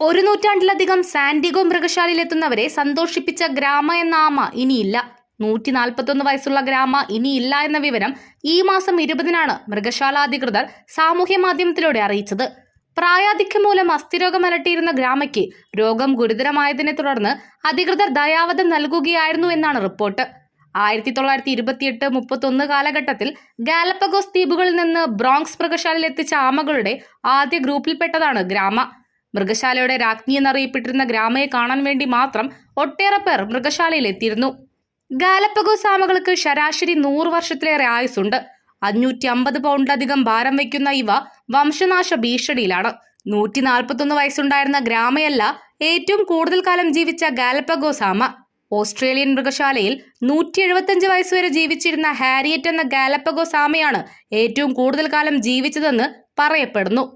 ഒരു നൂറ്റാണ്ടിലധികം സാന്റിഗോ മൃഗശാലയിലെത്തുന്നവരെ സന്തോഷിപ്പിച്ച ഗ്രാമ എന്ന ആമ ഇനിയില്ല. 141 വയസ്സുള്ള ഗ്രാമ ഇനിയില്ല എന്ന വിവരം ഈ മാസം 20-നാണ് മൃഗശാല അധികൃതർ സാമൂഹ്യ മാധ്യമത്തിലൂടെ അറിയിച്ചത്. പ്രായാധിക്യം മൂലം അസ്ഥിരോഗം അലട്ടിയിരുന്ന ഗ്രാമയ്ക്ക് രോഗം ഗുരുതരമായതിനെ തുടർന്ന് അധികൃതർ ദയാവധം നൽകുകയായിരുന്നു എന്നാണ് റിപ്പോർട്ട്. 1928-31 കാലഘട്ടത്തിൽ ഗാലപ്പഗോസ് ദ്വീപുകളിൽ നിന്ന് ബ്രോങ്ക്സ് മൃഗശാലയിൽ എത്തിച്ച ആമകളുടെ ആദ്യ ഗ്രൂപ്പിൽപ്പെട്ടതാണ് ഗ്രാമ. മൃഗശാലയുടെ രാജ്ഞി എന്നറിയപ്പെട്ടിരുന്ന ഗ്രാമയെ കാണാൻ വേണ്ടി മാത്രം ഒട്ടേറെ പേർ മൃഗശാലയിൽ എത്തിയിരുന്നു. ഗാലപ്പഗോസ് ആമകൾക്ക് ശരാശരി 100 വർഷത്തിലേറെ ആയുസ്സുണ്ട്. 550 പൗണ്ടിലധികം ഭാരം വയ്ക്കുന്ന ഇവ വംശനാശ ഭീഷണിയിലാണ്. 141 വയസ്സുണ്ടായിരുന്ന ഗ്രാമയല്ല ഏറ്റവും കൂടുതൽ കാലം ജീവിച്ച ഗാലപ്പഗോസ് ആമ. ഓസ്ട്രേലിയൻ മൃഗശാലയിൽ 175 വയസ്സുവരെ ജീവിച്ചിരുന്ന ഹാരിയറ്റ് എന്ന ഗാലപ്പഗോസ് ആമയാണ് ഏറ്റവും കൂടുതൽ കാലം ജീവിച്ചതെന്ന് പറയപ്പെടുന്നു.